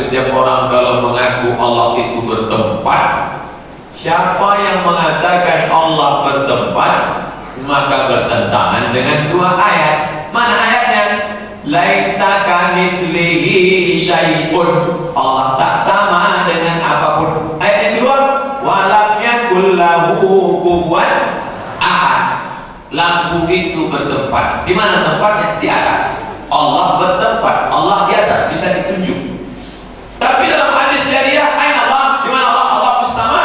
setiap orang kalau mengaku Allah itu bertempat, siapa yang mengatakan Allah bertempat, maka bertentangan dengan dua ayat. Mana ayatnya? Laisa kamitslihi syai'un. Allah tak sama dengan apapun. Ayat yang kedua, walam yakul lahu kufuwan ahad. Lampu itu bertempat. Di mana tempatnya? Di atas. Allah bertempat. Allah di atas, bisa ditunjuk. Tapi dalam hadis jariah, aina Allah? Di mana Allah? Allah bersama.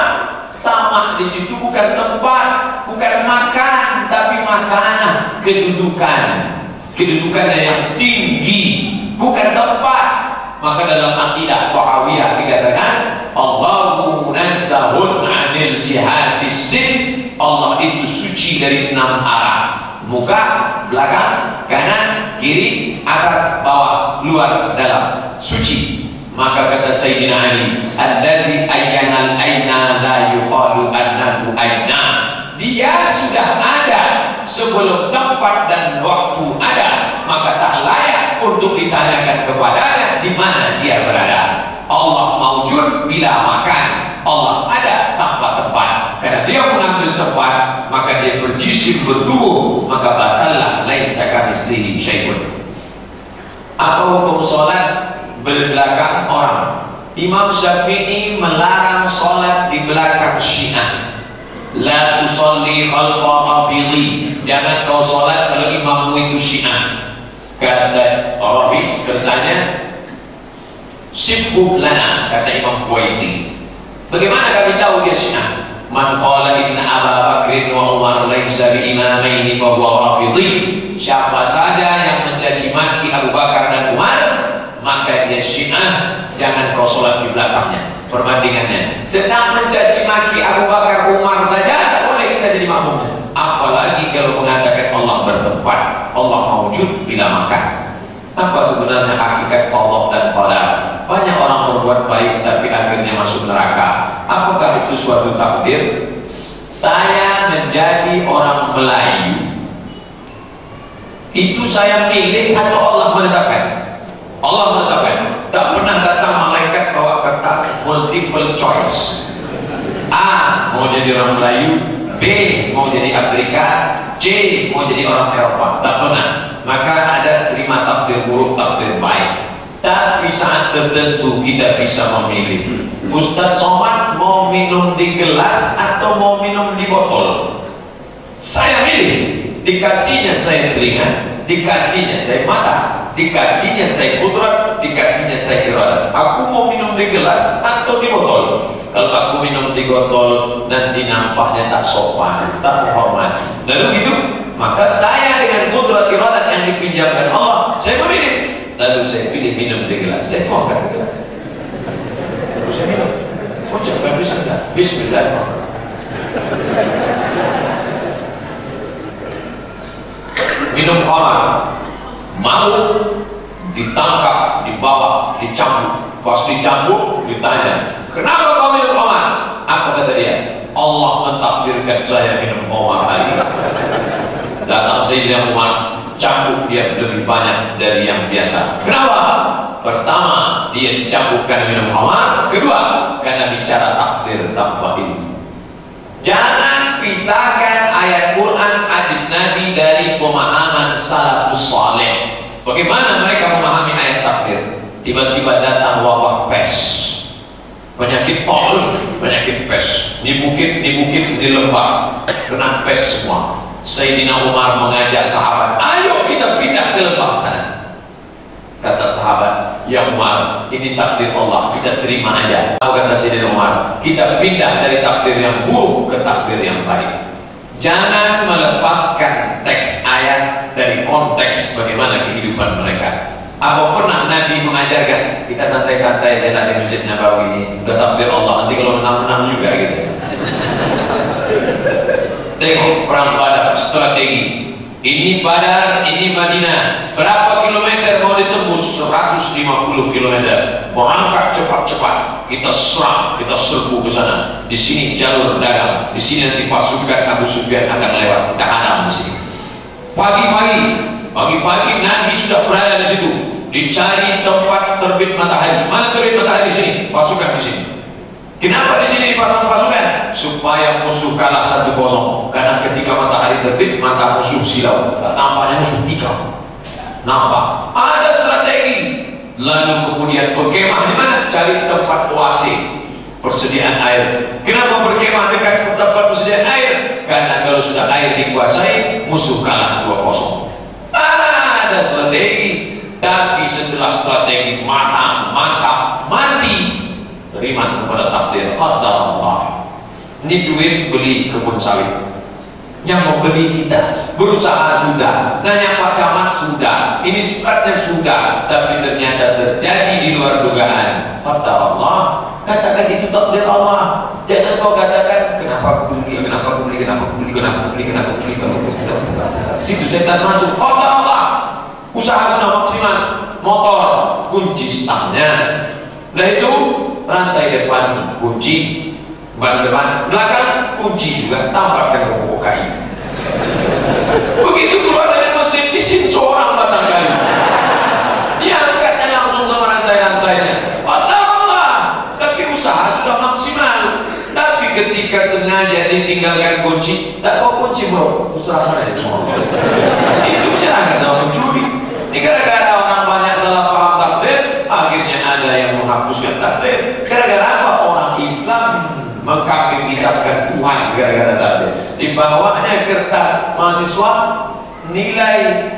Sama di situ bukan tempat, bukan makan, tapi makanan, kedudukan. Kedudukannya yang tinggi, bukan tempat. Maka dalam akidah Tahawiyah dikatakan Allahu munazzahun 'anil jihadis sin. Allah itu suci dari 6 arah. Muka, belakang, kanan, kiri, atas, bawah, luar, dalam. Suci. Maka kata Sayyidina Ali, allazi ayyanal aina la yuqalu annahu aina. Dia sudah ada sebelum tempat dan waktu ada, maka tak layak untuk ditanyakan kepadanya di mana dia berada. Allah maujud bila makan, Allah ada tanpa tempat. Karena dia mengambil tempat, maka dia berjisim, bertubuh, maka batallah laisa kamitslihi syai'un. Apa hukum sholat berbelakang orang? Imam Syafi'i melarang sholat di belakang Syiah. La tusalli khalfa hafidhi. Jangan kau sholat kalau imammu itu Syiah. Kata Rafi, katanya sibuk lana, kata Imam Buaiti. Bagaimana kami tahu dia Syiah? Man qala inna Abu Bakr wa Umar laisa bi imamaini fa huwa rafidhi. Siapa saja yang mencaci maki Abu Bakar dan Umar, maka dia Syiah. Jangan kau sholat di belakangnya. Perbandingannya, sedang mencaci maki Abu Bakar, Umar saja tak boleh kita jadi makmumnya, apalagi kalau mengatakan Allah bertempat, Allah maujud bila makan. Apa sebenarnya hakikat qada dan qadar? Banyak orang berbuat baik tapi akhirnya masuk neraka. Apakah itu suatu takdir? Saya menjadi orang Melayu itu saya pilih atau Allah menetapkan? Allah menetapkan. Tak pernah datang malaikat bawa kertas multiple choice. A mau jadi orang Melayu, B mau jadi Afrika, C mau jadi orang Eropa. Tak pernah. Maka ada terima takdir buruk, takdir baik. Tapi saat tertentu kita bisa memilih. Ustadz Somad mau minum di gelas atau mau minum di botol? Saya milih. Dikasihnya saya telinga, dikasihnya saya mata, dikasihnya saya kudrat, dikasihnya saya iradah. Aku mau minum di gelas atau di botol? Kalau aku minum di botol, nanti nampaknya tak sopan, tak menghormati. Lalu gitu, maka saya dengan kudrat iradah yang dipinjamkan Allah, saya memilih. Lalu saya pilih minum di gelas. Saya tuangkan di gelas. Lalu saya minum. Ucapkan bismillah. Bismillahirrahmanirrahim. Minum khamar, mau ditangkap, dibawa, dicambuk. Pas dicambuk, ditanya, kenapa kau minum khamar? Apa kata dia? Allah mentakdirkan saya minum khamar hari. Datang Sayyidina Umar, cambuk dia lebih banyak dari yang biasa. Kenapa? Pertama, dia dicambuk karena minum khamar. Kedua, karena bicara takdir tanpa ilmu. Jangan pisahkan ayat Quran, hadis Nabi dari pemahaman salafus saleh. Bagaimana mereka memahami ayat takdir? Tiba-tiba datang wabah pes, penyakit polio, penyakit pes. Di bukit, di lembah, kena pes semua. Sayyidina Umar mengajak sahabat, ayo kita pindah ke lembah sana. Kata sahabat, ya Umar, ini takdir Allah, kita terima aja. Tahu kata Sayyidina Umar, kita pindah dari takdir yang buruk ke takdir yang baik. Jangan melepaskan teks ayat dari konteks bagaimana kehidupan mereka. Apa pernah Nabi mengajarkan kita santai-santai jalan di Masjid Nabawi ini, udah takdir Allah, nanti kalau menang-menang juga gitu. Tengok perang Badar, strategi. Ini Badar, ini Madinah. Berapa kilometer mau ditembus? 150 kilometer. Berangkat cepat-cepat. Kita serang, kita serbu ke sana. Di sini jalur dagang. Di sini nanti pasukan Abu Sufyan akan lewat. Kita hadang di sini. Pagi-pagi Nabi sudah berada di situ. dicari tempat terbit matahari. Mana terbit matahari? Di sini, pasukan di sini. Kenapa di sini dipasang pasukan? Supaya musuh kalah 1-0. Karena ketika matahari terbit, mata musuh silau. Nampaknya musuh tikam. Nampak? Ada strategi. Lalu kemudian berkemah di mana? Cari tempat oase, persediaan air. Kenapa berkemah dekat tempat persediaan air? Karena kalau sudah air dikuasai, musuh kalah 2-0. Ada strategi. Tapi setelah strategi matang, mantap, mati, terima kepada takdir qadar Allah. Ini duit beli kebun sawit, yang mau beli kita berusaha sudah, nanya Pak Camat sudah, ini suratnya sudah, tapi ternyata terjadi di luar dugaan. Qadar Allah. Katakan itu takdir Allah. Jangan kau katakan kenapa aku beli, kenapa aku beli, kenapa aku beli, kenapa aku beli, kenapa aku beli, kenapa aku beli. Situ setan masuk. Qadar Allah. Usaha sudah maksimal, motor kunci stangnya. Nah itu rantai depan kunci, ban depan, belakang kunci juga, tambahkan pokok kayu. Begitu keluar dari masjid, isin seorang batang kayu, diangkatnya langsung sama rantai-rantainya. Allah, tapi usaha sudah maksimal. Tapi ketika sengaja ditinggalkan kunci, tak kau kunci bro, usaha itu menyerahkan sama pencuri. Ini gara-gara orang banyak salah paham takdir, akhirnya ada yang menghapuskan takdir. Gara-gara apa? Orang Islam mengkambing hitamkan Tuhan gara-gara takdir. Di bawahnya kertas mahasiswa nilai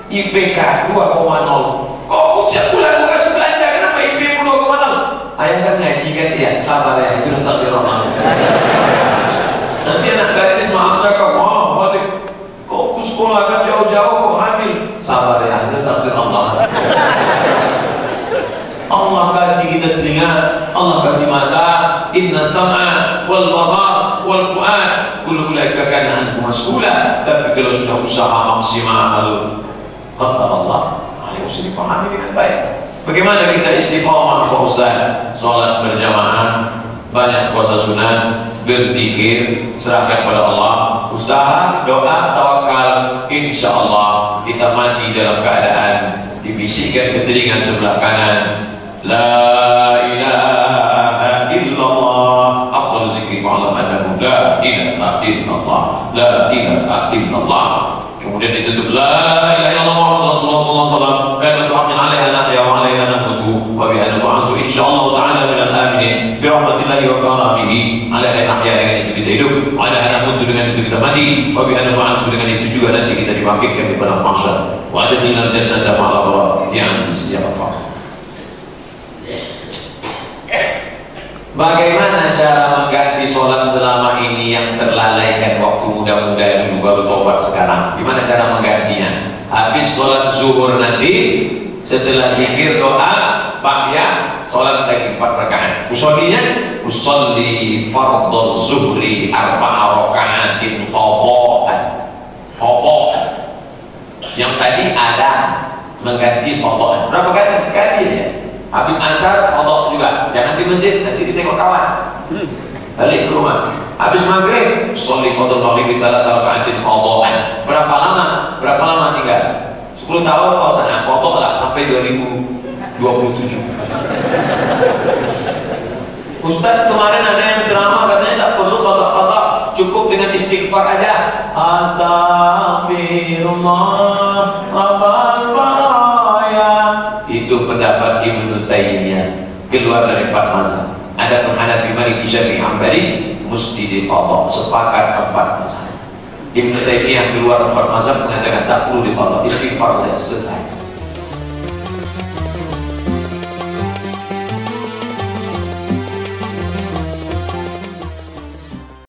IPK 2,0. Kok ucap bulan buka sebelanja, kenapa IPK 2,0? Ayah kan ngaji kan ya, sabar ya, itu harus takdir Allah. Nanti anak gadis maaf cakap, wah balik, kok sekolah kan jauh-jauh kok hamil. Sabar ya, itu takdir Allah. Allah kasih kita telinga, Allah kasih mata. Inna sam'a wal basar wal fu'ad kullu ulaika kana anhu mas'ula. Tapi kalau sudah usaha maksimal, qadar Allah, harus dipahami dengan baik. Bagaimana kita istiqamah Pak Ustaz? Salat berjamaah, banyak puasa sunat, berzikir, serahkan pada Allah, usaha, doa, tawakal. Insya Allah kita mati dalam keadaan dibisikkan ke telinga sebelah kanan, la ilaha illallah, afdal zikri fa'alam annahu la ilaha illallah, la ilaha illallah. Kemudian ditutup la ilaha illallah Muhammad Rasulullah sallallahu alaihi wasallam, kalimatu haqqin 'alaiha nahya wa 'alaiha namutu wa biha nab'atsu insyaallah ta'ala minal aminin bi rahmatillahi wa karamihi. 'Alaiha nahya, dengan itu kita hidup, 'alaiha namutu, dengan itu kita mati, wa biha nab'atsu, dengan itu juga nanti kita dibangkitkan di padang mahsyar. Wa adkhilnal jannata ma'al abrar ya aziz ya ghafar. Bagaimana cara mengganti sholat selama ini yang terlalaikan waktu muda-muda dulu baru tobat sekarang? Gimana cara menggantinya? Habis sholat zuhur nanti, setelah zikir doa, ba'ya sholat lagi 4 rakaat. Usollinya, usolli fardhu zuhri 4 rakaatin qadhaan. Qadhaan. Yang tadi ada mengganti qadhaan. Berapa kali? Sekali aja. Habis asar, qadha juga. Jangan di masjid, nanti ditengok kawan. Balik ke rumah. Habis maghrib, sholli fardhu maghrib 3 rakaatin qadhaan. Berapa lama? Berapa lama tinggal? 10 tahun pausanya, pokok lah sampai 2027. Ustaz kemarin ada yang ceramah katanya tak perlu qadha, cukup dengan istighfar aja. Astagfirullah rabbal baraya. Itu pendapat Ibnu Taimiyah, keluar dari 4 mazhab. Ada Hanafi, Maliki, Syafi'i, Hambali mesti diqadha, sepakat 4 mazhab. Ibnu Taimiyah keluar 4 mazhab mengatakan tak perlu diqadha, istighfar saja selesai.